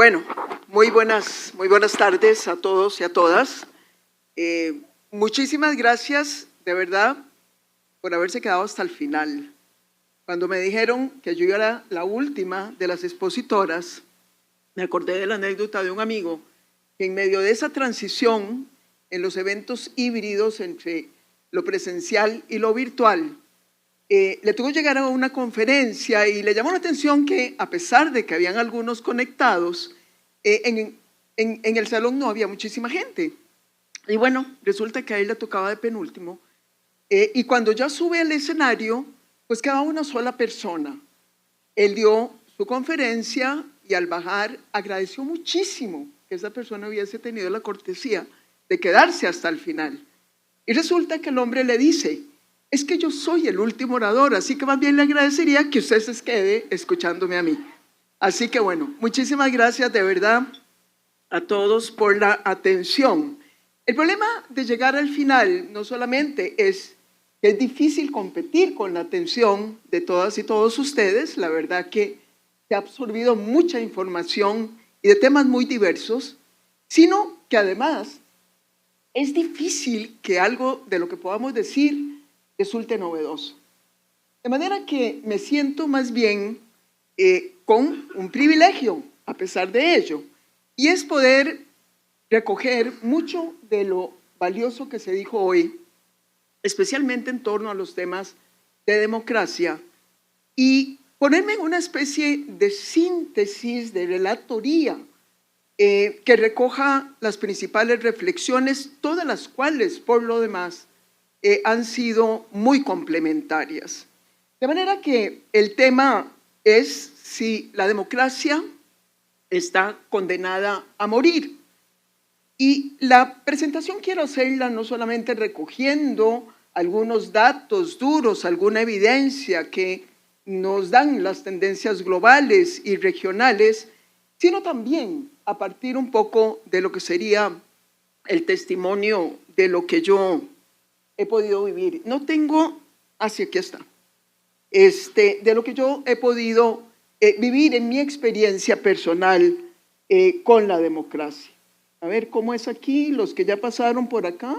Bueno, muy buenas tardes a todos y a todas. Muchísimas gracias, de verdad, por haberse quedado hasta el final. Cuando me dijeron que yo era la última de las expositoras, me acordé de la anécdota de un amigo que en medio de esa transición en los eventos híbridos entre lo presencial y lo virtual, le tuvo que llegar a una conferencia y le llamó la atención que, a pesar de que habían algunos conectados, en el salón no había muchísima gente. Y bueno, resulta que a él le tocaba de penúltimo. Y cuando ya sube al escenario, pues quedaba una sola persona. Él dio su conferencia y al bajar agradeció muchísimo que esa persona hubiese tenido la cortesía de quedarse hasta el final. Y resulta que el hombre le dice: es que yo soy el último orador, así que más bien le agradecería que usted se quede escuchándome a mí. Así que bueno, muchísimas gracias de verdad a todos por la atención. El problema de llegar al final no solamente es que es difícil competir con la atención de todas y todos ustedes, la verdad que se ha absorbido mucha información y de temas muy diversos, sino que además es difícil que algo de lo que podamos decir resulte novedoso. De manera que me siento más bien con un privilegio a pesar de ello, y es poder recoger mucho de lo valioso que se dijo hoy, especialmente en torno a los temas de democracia, y ponerme en una especie de síntesis, de relatoría, que recoja las principales reflexiones, todas las cuales, por lo demás, han sido muy complementarias. De manera que el tema es si la democracia está condenada a morir. Y la presentación quiero hacerla no solamente recogiendo algunos datos duros, alguna evidencia que nos dan las tendencias globales y regionales, sino también a partir un poco de lo que sería el testimonio de lo que yo he podido vivir. No tengo, hacia aquí está, de lo que yo he podido vivir en mi experiencia personal con la democracia. A ver cómo es aquí, los que ya pasaron por acá,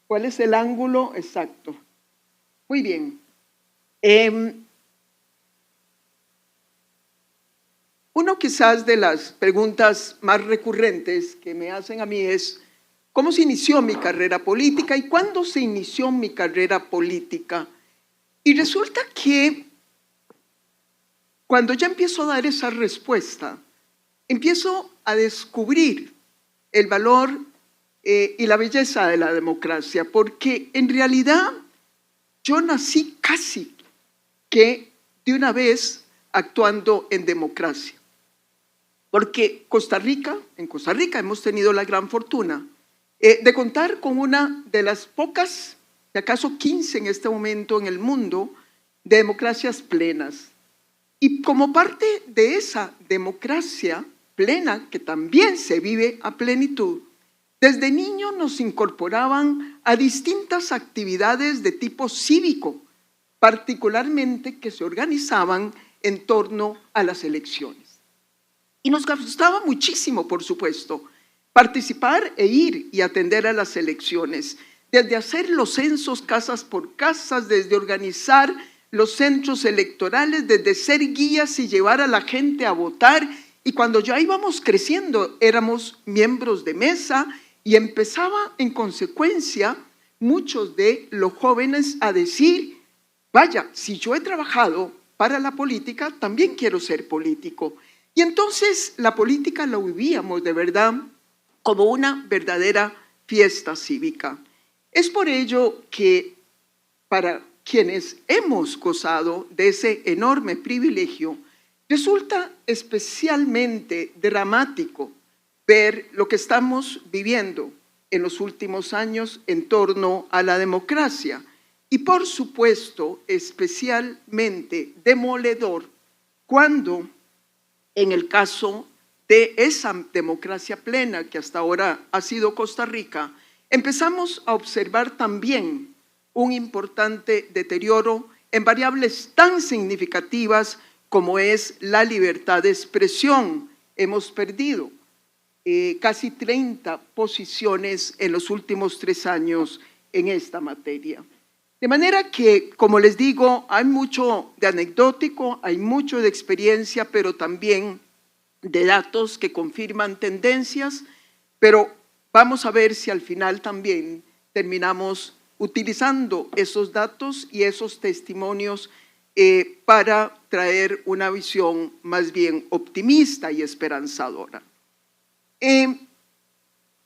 ¿cuál es el ángulo exacto? Muy bien. Uno quizás de las preguntas más recurrentes que me hacen a mí es: ¿cómo se inició mi carrera política y cuándo se inició mi carrera política? Y resulta que cuando ya empiezo a dar esa respuesta, empiezo a descubrir el valor y la belleza de la democracia, porque en realidad yo nací casi que de una vez actuando en democracia. Porque en Costa Rica hemos tenido la gran fortuna de contar con una de las pocas, si acaso 15 en este momento en el mundo, de democracias plenas. Y como parte de esa democracia plena, que también se vive a plenitud, desde niño nos incorporaban a distintas actividades de tipo cívico, particularmente que se organizaban en torno a las elecciones. Y nos gustaba muchísimo, por supuesto, participar e ir y atender a las elecciones, desde hacer los censos casas por casas, desde organizar los centros electorales, desde ser guías y llevar a la gente a votar. Y cuando ya íbamos creciendo, éramos miembros de mesa y empezaba en consecuencia muchos de los jóvenes a decir: vaya, si yo he trabajado para la política, también quiero ser político. Y entonces la política la vivíamos de verdad como una verdadera fiesta cívica. Es por ello que para quienes hemos gozado de ese enorme privilegio, resulta especialmente dramático ver lo que estamos viviendo en los últimos años en torno a la democracia. Y por supuesto, especialmente demoledor cuando, en el caso de esa democracia plena que hasta ahora ha sido Costa Rica, empezamos a observar también un importante deterioro en variables tan significativas como es la libertad de expresión hemos perdido casi 30 posiciones en los últimos 3 años en esta materia. De manera que, como les digo, hay mucho de anecdótico, hay mucho de experiencia, pero también de datos que confirman tendencias, pero vamos a ver si al final también terminamos utilizando esos datos y esos testimonios para traer una visión más bien optimista y esperanzadora.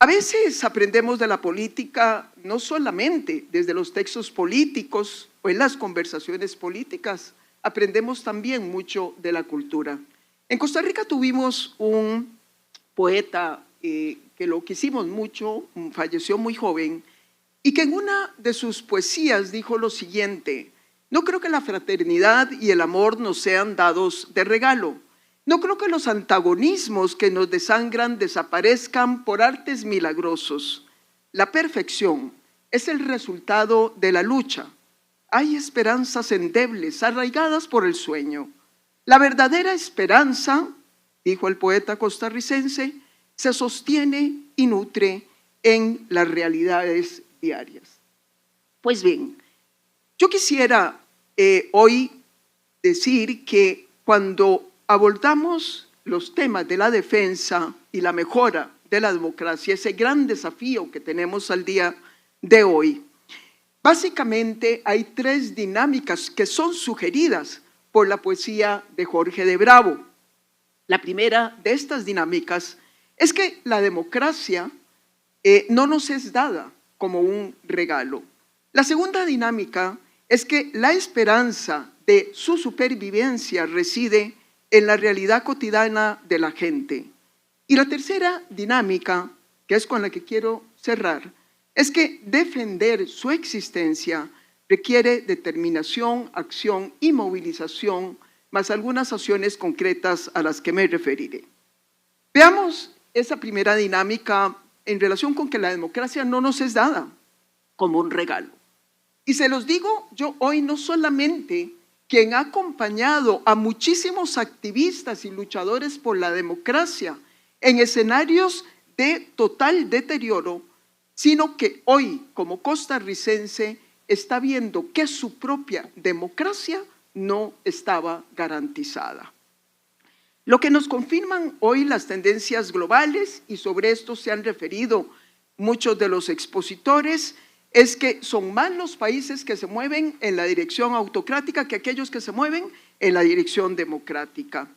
A veces aprendemos de la política no solamente desde los textos políticos o en las conversaciones políticas, aprendemos también mucho de la cultura. En Costa Rica tuvimos un poeta que lo quisimos mucho, falleció muy joven, y que en una de sus poesías dijo lo siguiente: no creo que la fraternidad y el amor nos sean dados de regalo. No creo que los antagonismos que nos desangran desaparezcan por artes milagrosos. La perfección es el resultado de la lucha. Hay esperanzas endebles, arraigadas por el sueño. La verdadera esperanza, dijo el poeta costarricense, se sostiene y nutre en las realidades diarias. Pues bien, yo quisiera hoy decir que cuando abordamos los temas de la defensa y la mejora de la democracia, ese gran desafío que tenemos al día de hoy, básicamente hay 3 dinámicas que son sugeridas por la poesía de Jorge de Bravo. La primera de estas dinámicas es que la democracia no nos es dada como un regalo. La segunda dinámica es que la esperanza de su supervivencia reside en la realidad cotidiana de la gente. Y la tercera dinámica, que es con la que quiero cerrar, es que defender su existencia requiere determinación, acción y movilización, más algunas acciones concretas a las que me referiré. Veamos esa primera dinámica en relación con que la democracia no nos es dada como un regalo. Y se los digo yo hoy no solamente quien ha acompañado a muchísimos activistas y luchadores por la democracia en escenarios de total deterioro, sino que hoy, como costarricense, está viendo que su propia democracia no estaba garantizada. Lo que nos confirman hoy las tendencias globales, y sobre esto se han referido muchos de los expositores, es que son más los países que se mueven en la dirección autocrática que aquellos que se mueven en la dirección democrática.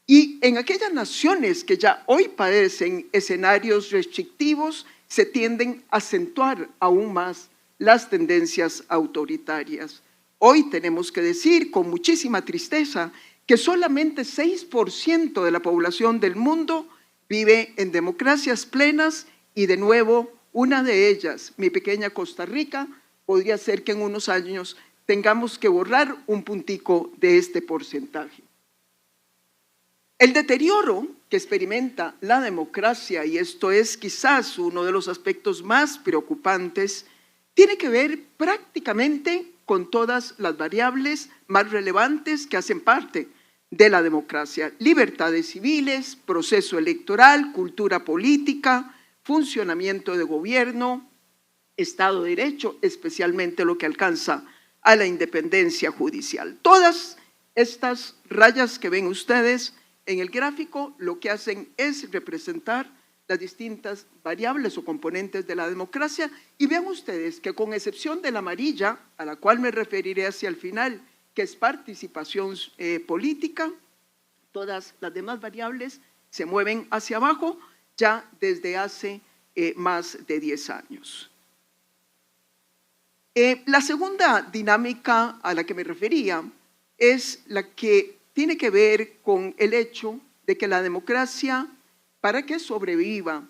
Y en aquellas naciones que ya hoy padecen escenarios restrictivos, se tienden a acentuar aún más las tendencias autoritarias. Hoy tenemos que decir con muchísima tristeza que solamente 6% de la población del mundo vive en democracias plenas y de nuevo una de ellas, mi pequeña Costa Rica, podría ser que en unos años tengamos que borrar un puntico de este porcentaje. El deterioro que experimenta la democracia, y esto es quizás uno de los aspectos más preocupantes, tiene que ver prácticamente con todas las variables más relevantes que hacen parte de la democracia: libertades civiles, proceso electoral, cultura política, funcionamiento de gobierno, Estado de Derecho, especialmente lo que alcanza a la independencia judicial. Todas estas rayas que ven ustedes en el gráfico lo que hacen es representar las distintas variables o componentes de la democracia, y vean ustedes que con excepción de la amarilla, a la cual me referiré hacia el final, que es participación política, todas las demás variables se mueven hacia abajo ya desde hace más de 10 años. La segunda dinámica a la que me refería es la que tiene que ver con el hecho de que la democracia, para que sobreviva,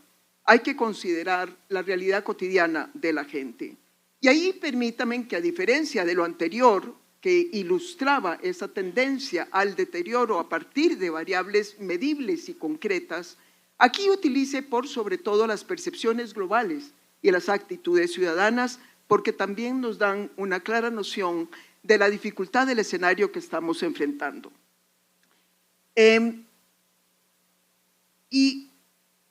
hay que considerar la realidad cotidiana de la gente. Y ahí permítanme que, a diferencia de lo anterior, que ilustraba esa tendencia al deterioro a partir de variables medibles y concretas, aquí utilice por sobre todo las percepciones globales y las actitudes ciudadanas, porque también nos dan una clara noción de la dificultad del escenario que estamos enfrentando. Y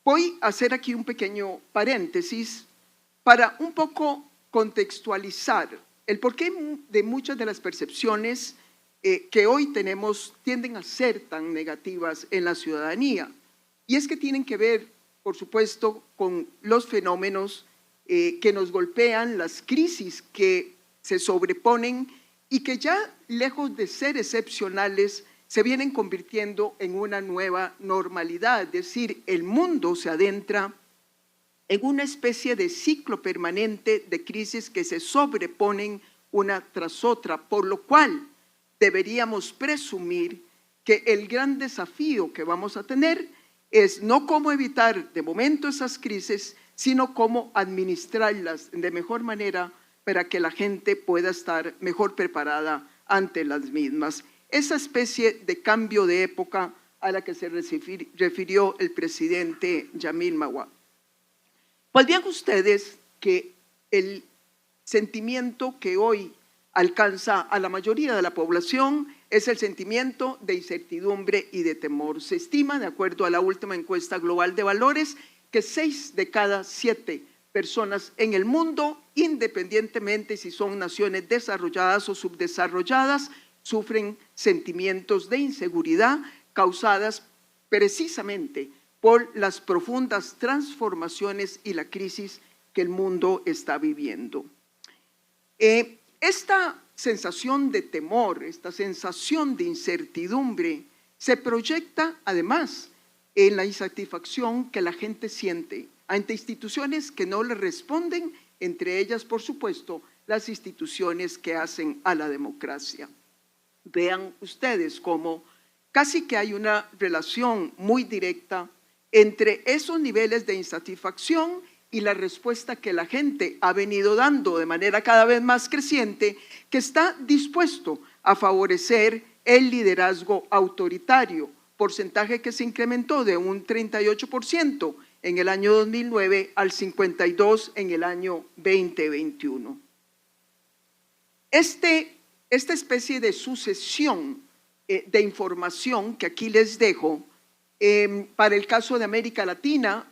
voy a hacer aquí un pequeño paréntesis para un poco contextualizar el porqué de muchas de las percepciones que hoy tenemos tienden a ser tan negativas en la ciudadanía. Y es que tienen que ver, por supuesto, con los fenómenos que nos golpean, las crisis que se sobreponen y que ya, lejos de ser excepcionales, se vienen convirtiendo en una nueva normalidad. Es decir, el mundo se adentra en una especie de ciclo permanente de crisis que se sobreponen una tras otra, por lo cual deberíamos presumir que el gran desafío que vamos a tener es no cómo evitar de momento esas crisis, sino cómo administrarlas de mejor manera para que la gente pueda estar mejor preparada ante las mismas. Esa especie de cambio de época a la que se refirió el presidente Yamil Maguad. Pues bien ustedes que el sentimiento que hoy alcanza a la mayoría de la población es el sentimiento de incertidumbre y de temor. Se estima, de acuerdo a la última encuesta global de valores, que 6 de cada 7 personas en el mundo, independientemente si son naciones desarrolladas o subdesarrolladas, sufren sentimientos de inseguridad causadas precisamente por las profundas transformaciones y la crisis que el mundo está viviendo. Esta sensación de temor, esta sensación de incertidumbre, se proyecta además en la insatisfacción que la gente siente ante instituciones que no le responden, entre ellas, por supuesto, las instituciones que hacen a la democracia. Vean ustedes cómo casi que hay una relación muy directa entre esos niveles de insatisfacción y la respuesta que la gente ha venido dando de manera cada vez más creciente, que está dispuesto a favorecer el liderazgo autoritario, porcentaje que se incrementó de un 38% en el año 2009 al 52% en el año 2021. Esta especie de sucesión de información que aquí les dejo, para el caso de América Latina,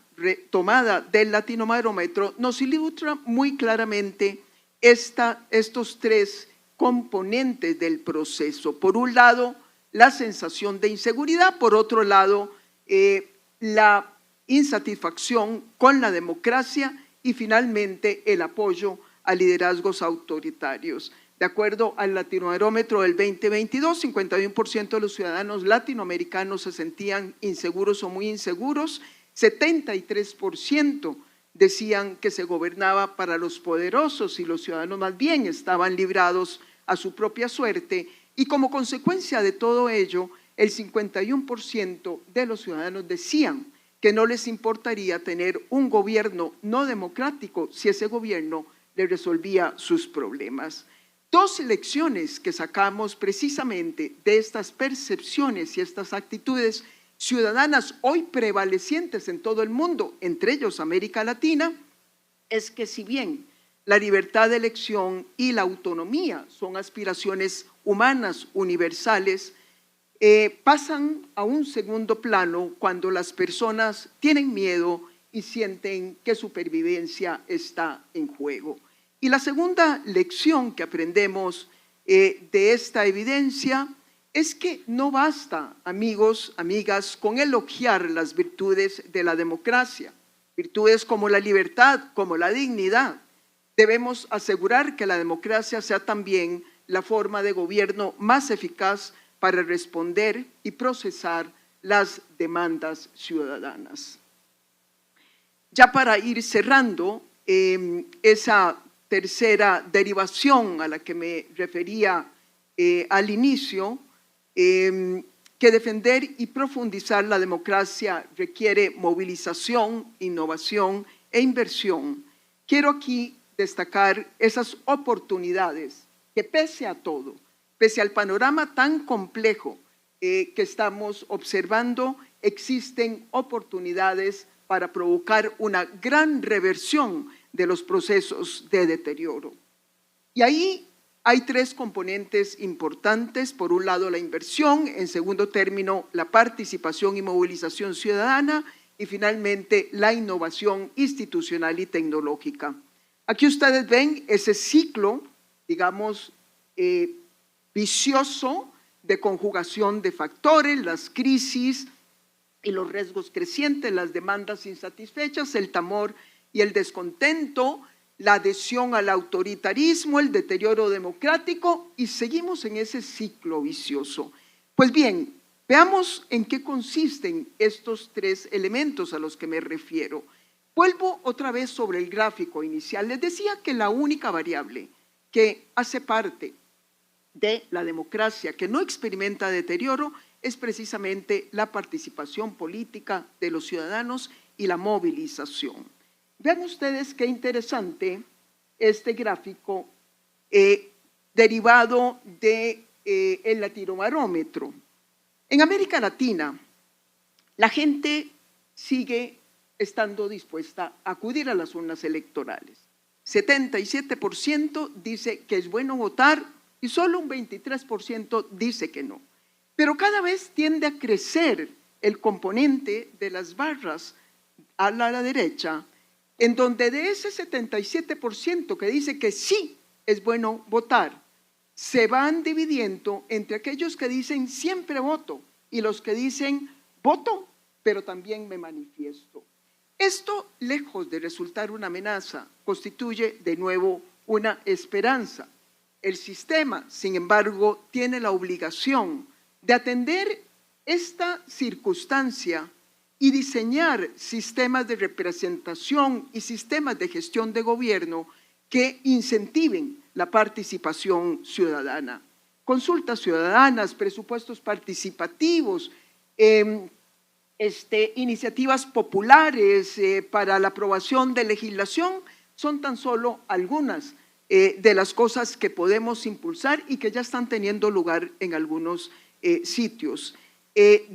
tomada del Latinobarómetro, nos ilustra muy claramente estos 3 componentes del proceso. Por un lado, la sensación de inseguridad, por otro lado, la insatisfacción con la democracia y finalmente el apoyo a liderazgos autoritarios. De acuerdo al Latinobarómetro del 2022, 51% de los ciudadanos latinoamericanos se sentían inseguros o muy inseguros, 73% decían que se gobernaba para los poderosos y los ciudadanos más bien estaban librados a su propia suerte, y como consecuencia de todo ello, el 51% de los ciudadanos decían que no les importaría tener un gobierno no democrático si ese gobierno le resolvía sus problemas. 2 lecciones que sacamos precisamente de estas percepciones y estas actitudes ciudadanas hoy prevalecientes en todo el mundo, entre ellos América Latina, es que si bien la libertad de elección y la autonomía son aspiraciones humanas universales, pasan a un segundo plano cuando las personas tienen miedo y sienten que su supervivencia está en juego. Y la segunda lección que aprendemos de esta evidencia es que no basta, amigos, amigas, con elogiar las virtudes de la democracia, virtudes como la libertad, como la dignidad. Debemos asegurar que la democracia sea también la forma de gobierno más eficaz para responder y procesar las demandas ciudadanas. Ya para ir cerrando, esa tercera derivación a la que me refería al inicio, que defender y profundizar la democracia requiere movilización, innovación e inversión. Quiero aquí destacar esas oportunidades que pese a todo, pese al panorama tan complejo que estamos observando, existen oportunidades para provocar una gran reversión de los procesos de deterioro. Y ahí hay tres componentes importantes. Por un lado, la inversión, en segundo término, la participación y movilización ciudadana y finalmente la innovación institucional y tecnológica. Aquí ustedes ven ese ciclo, digamos, vicioso de conjugación de factores, las crisis y los riesgos crecientes, las demandas insatisfechas, el temor y el descontento, la adhesión al autoritarismo, el deterioro democrático, y seguimos en ese ciclo vicioso. Pues bien, veamos en qué consisten estos tres elementos a los que me refiero. Vuelvo otra vez sobre el gráfico inicial. Les decía que la única variable que hace parte de la democracia que no experimenta deterioro es precisamente la participación política de los ciudadanos y la movilización. Vean ustedes qué interesante este gráfico derivado del Latinobarómetro. En América Latina, la gente sigue estando dispuesta a acudir a las urnas electorales. 77% dice que es bueno votar y solo un 23% dice que no. Pero cada vez tiende a crecer el componente de las barras a la derecha, en donde de ese 77% que dice que sí es bueno votar, se van dividiendo entre aquellos que dicen siempre voto y los que dicen voto, pero también me manifiesto. Esto, lejos de resultar una amenaza, constituye de nuevo una esperanza. El sistema, sin embargo, tiene la obligación de atender esta circunstancia y diseñar sistemas de representación y sistemas de gestión de gobierno que incentiven la participación ciudadana. Consultas ciudadanas, presupuestos participativos, iniciativas populares para la aprobación de legislación son tan solo algunas de las cosas que podemos impulsar y que ya están teniendo lugar en algunos sitios.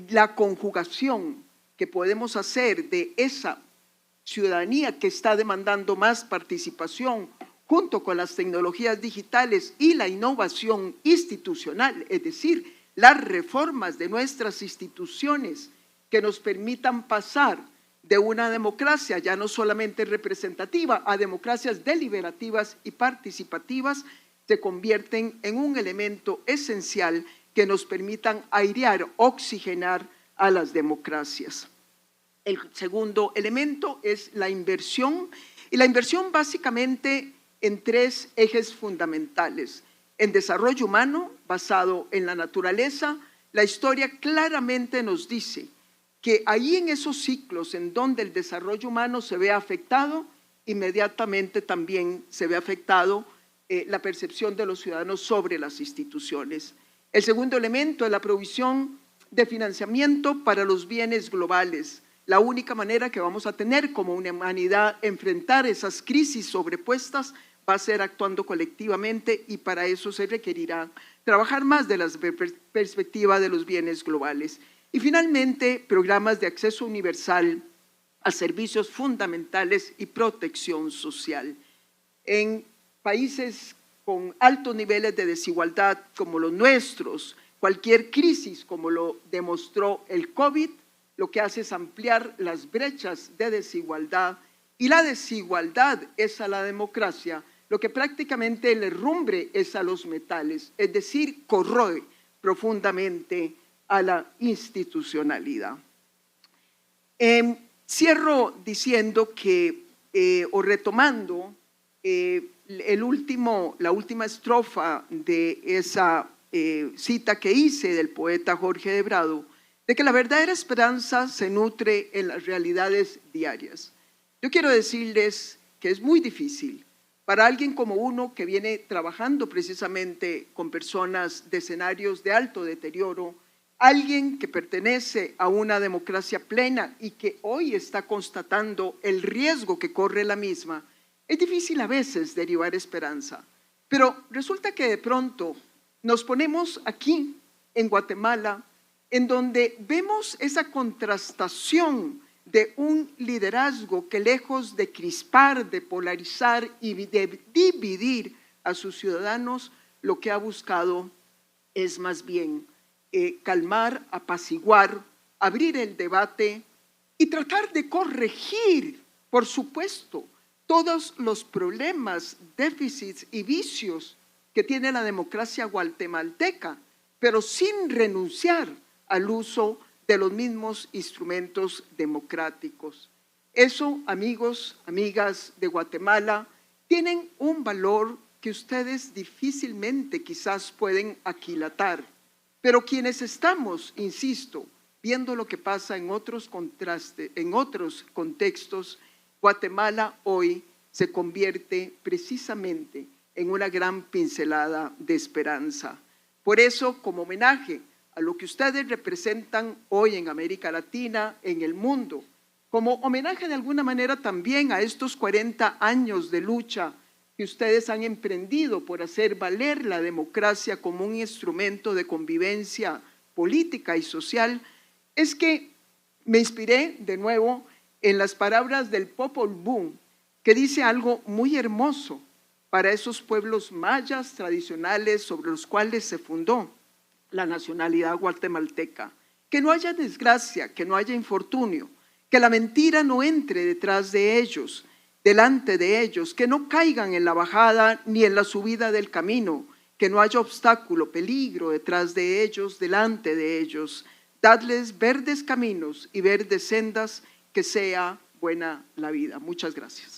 La conjugación que podemos hacer de esa ciudadanía que está demandando más participación junto con las tecnologías digitales y la innovación institucional, es decir, las reformas de nuestras instituciones que nos permitan pasar de una democracia ya no solamente representativa a democracias deliberativas y participativas, se convierten en un elemento esencial que nos permitan airear, oxigenar a las democracias. El segundo elemento es la inversión, y la inversión básicamente en tres ejes fundamentales. En desarrollo humano, basado en la naturaleza, la historia claramente nos dice que ahí en esos ciclos en donde el desarrollo humano se ve afectado, inmediatamente también se ve afectado la percepción de los ciudadanos sobre las instituciones. El segundo elemento es la provisión de financiamiento para los bienes globales. La única manera que vamos a tener como una humanidad enfrentar esas crisis sobrepuestas va a ser actuando colectivamente, y para eso se requerirá trabajar más de la perspectiva de los bienes globales. Y finalmente, programas de acceso universal a servicios fundamentales y protección social. En países con altos niveles de desigualdad como los nuestros, cualquier crisis, como lo demostró el COVID, lo que hace es ampliar las brechas de desigualdad, y la desigualdad es a la democracia lo que prácticamente el herrumbre es a los metales, es decir, corroe profundamente a la institucionalidad. Cierro diciendo que, o retomando la última estrofa de esa cita que hice del poeta Jorge de Brado, de que la verdadera esperanza se nutre en las realidades diarias. Yo quiero decirles que es muy difícil para alguien como uno que viene trabajando precisamente con personas de escenarios de alto deterioro, alguien que pertenece a una democracia plena y que hoy está constatando el riesgo que corre la misma, es difícil a veces derivar esperanza. Pero resulta que de pronto nos ponemos aquí en Guatemala, en donde vemos esa contrastación de un liderazgo que, lejos de crispar, de polarizar y de dividir a sus ciudadanos, lo que ha buscado es más bien calmar, apaciguar, abrir el debate y tratar de corregir, por supuesto, todos los problemas, déficits y vicios que tiene la democracia guatemalteca, pero sin renunciar al uso de los mismos instrumentos democráticos. Eso, amigos, amigas de Guatemala, tienen un valor que ustedes difícilmente quizás pueden aquilatar, pero quienes estamos, insisto, viendo lo que pasa en otros contextos, Guatemala hoy se convierte precisamente en una gran pincelada de esperanza. Por eso, como homenaje a lo que ustedes representan hoy en América Latina, en el mundo, como homenaje de alguna manera también a estos 40 años de lucha que ustedes han emprendido por hacer valer la democracia como un instrumento de convivencia política y social, es que me inspiré de nuevo en las palabras del Popol Vuh, que dice algo muy hermoso para esos pueblos mayas tradicionales sobre los cuales se fundó la nacionalidad guatemalteca. Que no haya desgracia, que no haya infortunio, que la mentira no entre detrás de ellos, delante de ellos, que no caigan en la bajada ni en la subida del camino, que no haya obstáculo, peligro detrás de ellos, delante de ellos. Dadles verdes caminos y verdes sendas, que sea buena la vida. Muchas gracias.